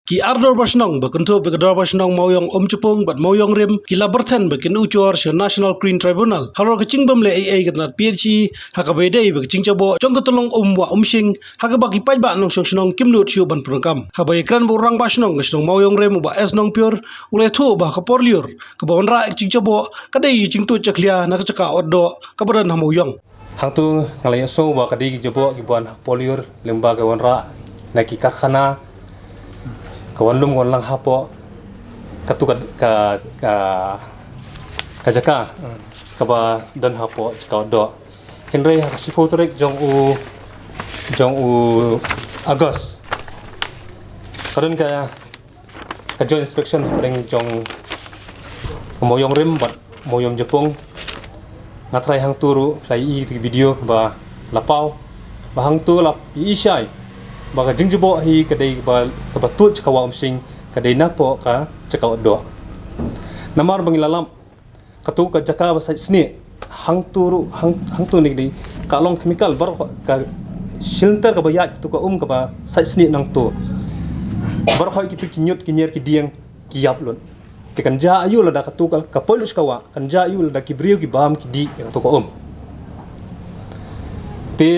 Ki ardor basnong bekentu bekedor basnong mauyong Chupung bat mauyong rim ki laberten beken ucor se National Green Tribunal. Halor kecing bam le AA ketnat PHC hakabedei bekecing cabo jong ketolong wa sing hakabaki pajba nong snong kimnut siu ban prangkam. Habai kran borang basnong nong mauyong rim ba es nong pure ule thu ba kaporliur kabon ra kecing cabo kadai cing tu ceklia nak ceka oddo kabadan hamauyong. Hang tu ngalai so ba kadai jabo gibuan poliur lembaga wanra naki karkhana kawan lum gon lang hapo katu ka jaka kaba dan hapo cakau do henry sipo trek jong u agos karun ka joint inspection ring jong moyong rim bat moyong jepung ngatrai hang turu lai i video ba lapau ba hang tu lap i shai baga jingjibo hi kadai ba tu cakawa sing kadai napo ka cakau do namar bangilalam katu ka jaka ba sai sni hang tu ni di kalong chemical bar ka filter ka ba ya tu ka ka ba sai sni nang tu bar khoi ki tu kinyut kinyer ki dieng ki yap lon te kan ja ayu la da katu ka polus kawa kan ja ayu la da ki brio ki bam ki di tu ka te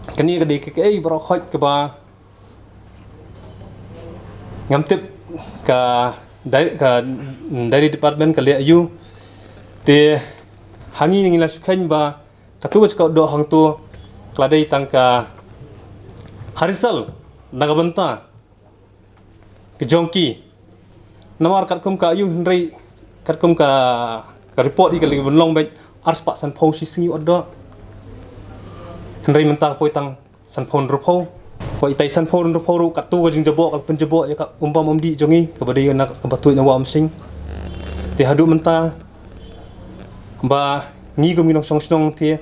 kani kadai ke bro khoi ke ba ngamtip ka dari department ka le ayu te hangi ngila sukhain ba katu ka do hang tu kladai tangka harisal nagabanta ke jongki namar katkum ka ayu hendrai katkum ka report di kali benlong baik ars pak san phau si singi oddo hendrai mentah poi tang san phon rupo poi tai san phon rupo ru katu ka jingjabo ka penjabo ya ka umpam umdi jongi ka badai nak ka batui na wa sing te hadu mentah ba ngi gum nong song song te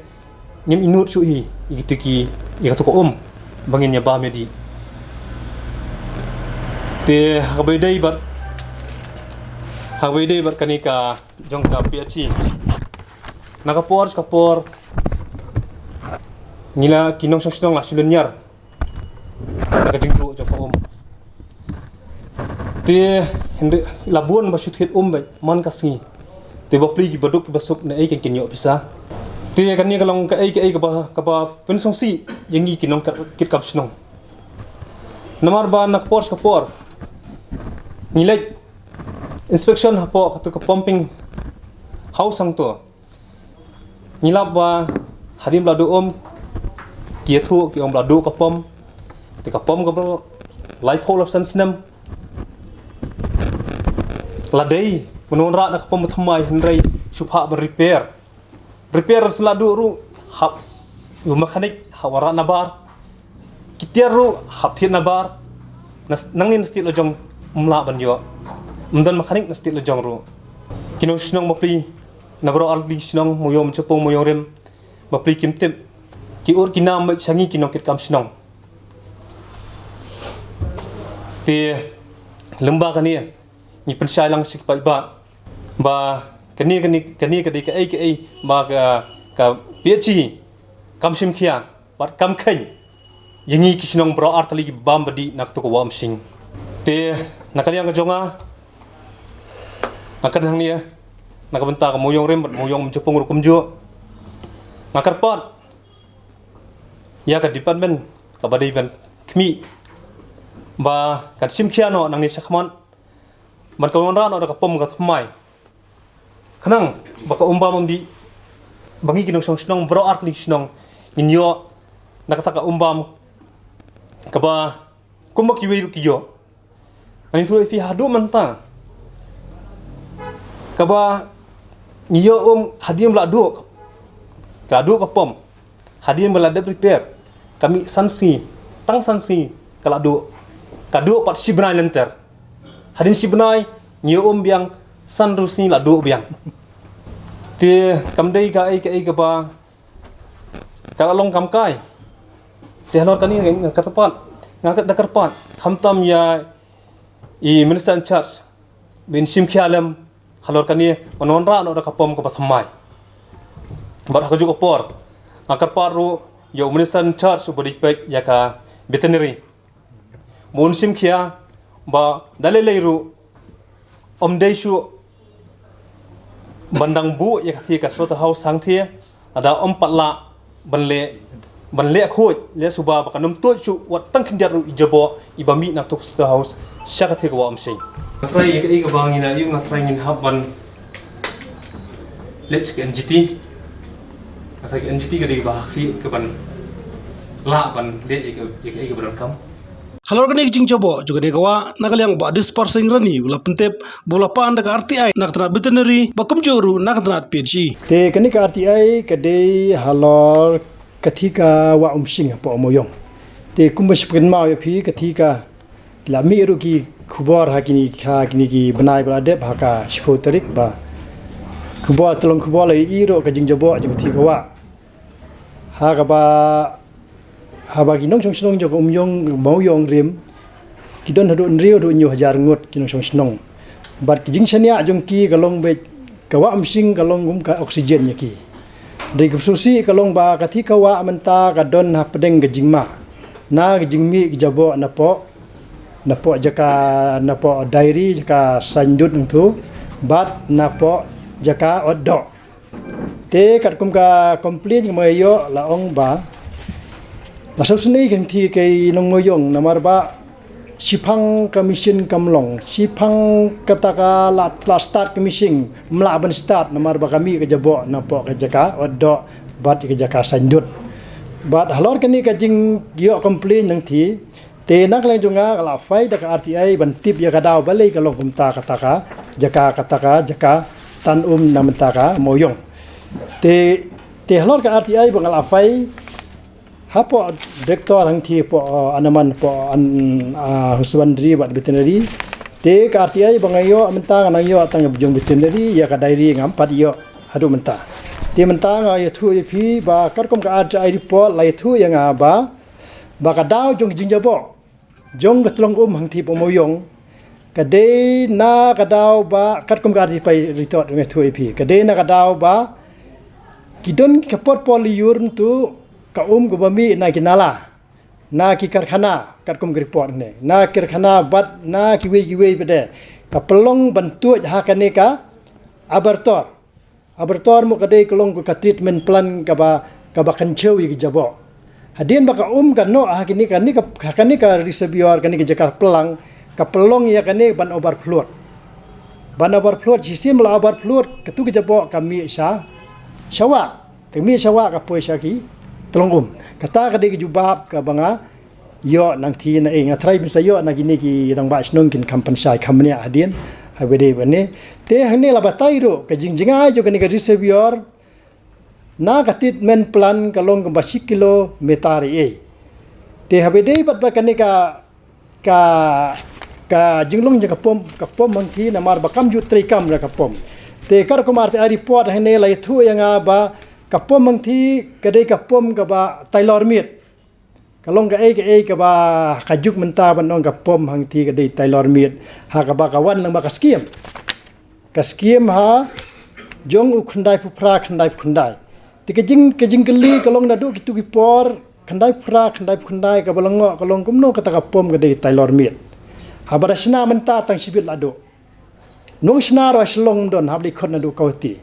nyem inut su hi gitu ki ya to ko bangin ya ba medi te habedai bar kanika jong ka PHC nakapor kapor ngila kinong song la sulanyar nakajingdu jong ko te hende labun ba shut hit bai man kasngi te bapli ki baduk basuk na ai ken kinyo bisa te kani kalong ka ai ka ba pensong si yangi kinong kit kap snong namar ba nakpor kapor ngilai inspection hapo katu ka pumping house ang to ngilap ba hadim ladu kia thu ki ladu ka pom te ka pom ka bro lai pol of sensinam ladai menon ra na ka pom thamai hendrai supha ba repair seladu ru hap yu mechanic hawara nabar kitiar ru hap thiet nabar nangin stil jong umla ban yo mdan mechanic na stil jong ru kino snong mapli nabro ardi snong moyom chepong moyorem mapli kimtip ki ur kinam mai changi kinong kit kam snong te lemba kani ni pensai lang sik ba kani ka ai ba ka PHC kam sim khia bat kam khain yangi kisnong bro artali bam badi nak to ko wam sing te nakali ang jonga nakan hang ni nakabenta ka moyong rem moyong jepong ru kumjo nakarpat ya ka department ka badai ban khmi ba ka sim khia no nang ni sakhman man ka ron ra no ka pom ka thmai khanang ba ka umbam di bangi kinong song snong bro art ling snong inyo nakata ka umbam ka ba kumaki wi kiyo ani so fi hadu manta ka ba niyo hadim la du ka pom hadim bala de prepare kami sansi kala du kadu pat sibnai lenter hadin sibnai niyo biang san rusi la du biang te kamdei ka ai ka ba kala long kam kai te hanor kani katapat ngakat dakarpat khamtam ya i minister in charge bin sim khialam halor kani ononra no ka pom ka pathamai bar haju ko por akar paru yo minister in charge body pack ya ka veterinary monsim khia ba dalilai ru dai shu bandang bu ya kathi ka slot house sang thia ada patla banle khoi le suba ba kanum to shu wat tang khinjar ru ijabo ibami nak to slot house sha kathi ka wa sing try ka bangina yu ngatrai ngin haban let's get NGT atau NGT ka di ba khri ka ban la ban le ka ban kam Halor kani jing cobo juga ni kawa nakaliang ba dispersing rani bula pentep bola pa anda ka RTI nak tanat veterinary bakum joru nak tanat PhD te kani ka RTI kade halor kathika wa umsing po moyong te kumbas pren mau ya phi kathika la mi ru ki khubor hakini ki banai bala de bhaka shpotarik ba khubor tolong khubor lai iro ka jing jobo jing thi kawa ha ka ba haba kinong song snong jo umyong mauyong rim kidon hadu nrio du nyu hajar ngot kinong song snong bat kijing sania jong ki kalong be kawa amsing kalong gum ka oksigen nya ki dei kupsusi kalong ba kathi kawa amenta ka don ha pedeng gejing ma na gejing mi jabo na po jaka na po diary jaka sanjut tu bat na po jaka oddo te kat kum ka complain mayo la ong ba Masuk sini kan ti kay nong ngoyong namar ba sipang commission kamlong sipang kataka la start commission melaban start namar ba kami ke jabo napo ke jaka oddo bat ke jaka sandut bat halor kani ka jing gyo complain nang ti te nak lang junga kala fai da ka RTI ban tip ya kadaw balai kalong kumta kataka jaka tan namtaka moyong te halor ka RTI bang ala fai hapo direktor hang thi po anaman po husbandry bat veterinary te ka RTI bangayo menta nang yo tang bujung veterinary ya ka diary ngam pat yo hadu menta te menta nga yo thu phi ba karkom ka RTI report lai thu yang ba ka daw jong jingjabo jong gatlong hang thi po moyong ka de na ka daw ba karkom ka RTI report ngai thu phi ka de na ka daw ba kidon ka portfolio yurn tu ka ko bami na kinala na ki karkhana katkum report ne na karkhana bat na ki we bede ka pelong bantu ha kane ka abertor mo kade kolong ko ka treatment plan ka ba kancheu yi jabo hadin ba ka ka no ha kini ka reservoir kani ki jaka pelang ka pelong ya kane ban overflow sistem la overflow ka tu ki jabo kami syawa temi syawa ka poisa ki tolong kata ka de jubab ka banga yo nang thi na eng atrai bin sayo na gini ki rang ba snong kin compensate khamne adien ha bede bane te hane la batai ro ka jingjinga jo kani ka reservoir na ka treatment plan ka long ba 10 kilo metari e te ha bede bat kani ka jinglong je ka pom mang thi na mar ba kam ju tri kam ra ka pom te kar ko mar te report hane la thu yang ba kapom mang thi kadai kapom ka ba tailor meat kalong ka ka ba kajuk menta banong kapom hang thi kadai tailor meat ha ka ba kawan lang ba kaskiem ha jong u khandai phra khandai ti kejing keli kalong na du kitu ki por khandai phra khandai ka balango kalong kumno kata kapom kadai tailor meat ha ba sna menta tang sibit lado nong sna ro slong don habli khon na du kauti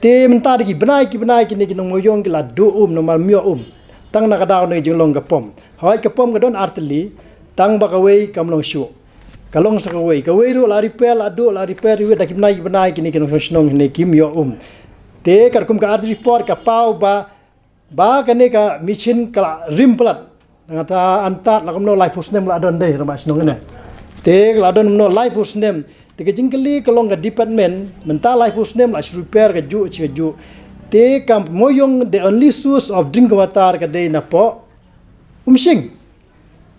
te menta ki benai ki nong moyong ki la do nomar mio tang na kadaw ne jinglong kapom hoi kapom ka don artli tang ba kawei kamlong shu kalong sa kawei ru la repair wi da ki benai ki nong snong ne kim yo te karkum ka art report ka pau ba kane ka mission ka rim plat ngata antat la kamno life husnem la don de rama snong ne te la don no life husnem Tiga jingkeli kalong ke department menta life husnem la repair ke ju te kam moyong the only source of drink water ke de na po umsing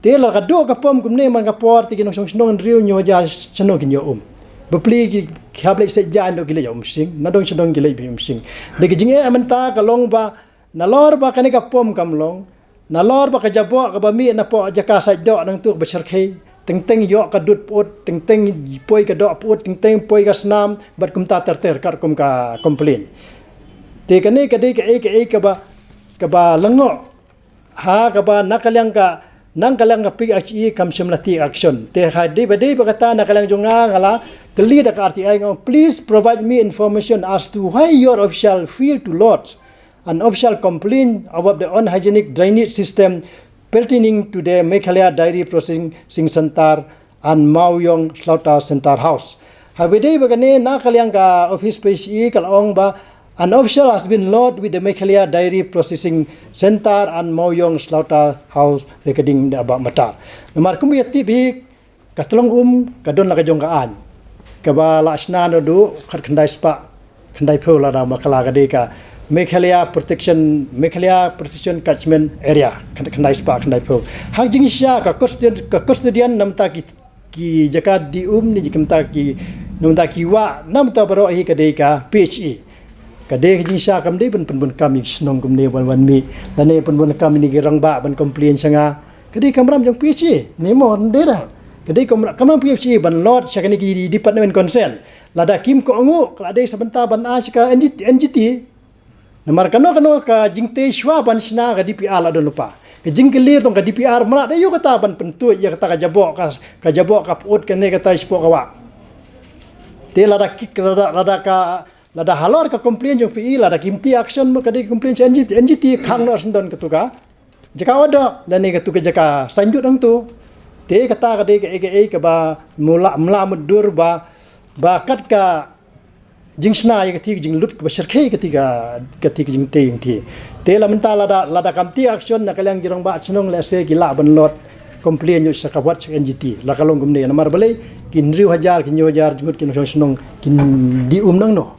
te la ka do ka pom kumne man ka por ti kinong song riu nyo ja chano kin yo bepli ki khable se ja ndo gile umsing na dong chadong gile bi umsing de ke jinge menta kalong ba na lor ba kane ka pom kamlong na lor ba ka jabo ka ba mi na po jaka sa do nang tu ba serkhei teng yo ka dut pot teng poi ka do pot teng poi ka snam bat kum ta ter kar kum ka complain te kane ka de ka ba lango ha ka ba nakalyang ka nang kalang kapig HE kam semlati action te hadi bade bagata na kalang jonga ngala kali da RTI ngong please provide me information as to why your official failed to lodge an official complaint about the unhygienic drainage system pertaining to the Meghalaya Dairy Processing Center and Maoyong Slaughter Center House. Habide bagane na kalyang ka office space kalong ba an official has been lodged with the Meghalaya Dairy Processing Center and Maoyong Slaughter House recording the abang matar. Namar kumiyati bi katulong kadon la kajong kaan. Kaba lasna no do khat khandai spa khandai pheu la da makala ka de ka Meghalaya Protection Catchment Area khandai spa khandai pheu. Hak jing sya ka custodian namta ki jakat di ni jikamta ki namta ki wa namta baro hi ka de ka PHE. Kadai jing sya kam de pun kami snong kum ne wan mi lane pun kami ni gerang ba ban complain sanga kadai kamram jong PHE ni mo de da kadai kamram PHE ban lot sya ni ki department concern lada kim ko angu kadai sebentar ban a ka NGT namar kano ka jingte shwa ban sna ka DPR la do lupa ke jing clear tong ka DPR mara de yo kata ban pentu ya kata ka jabok ka put ke ne kata spok ka wa te lada kik lada halor ka complain jong PE lada kimti action mo kadai complain NGT khang no sendon ketuka jaka wada lani ketuka jaka sanjut ang tu te kata kadai ka aka ba mula mudur ba kat ka jingsna ya ketik jing lut ka serkhe ketika jing te yung ti te la menta lada kamti action na kalang girong ba chnong la se gila ban lot complain yo sa kawat sa NGT la kalong gumne namar balai kin riu hajar kin hajar jumut kin snong kin di nang no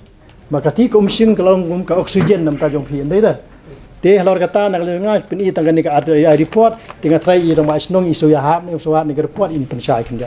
makati ko umsing kalong ka oxygen nam ta jong phi ndai da te halor kata na nga pin i tangani ka report tinga try i rong ma snong iso ya hap ne so ni report in pensai kin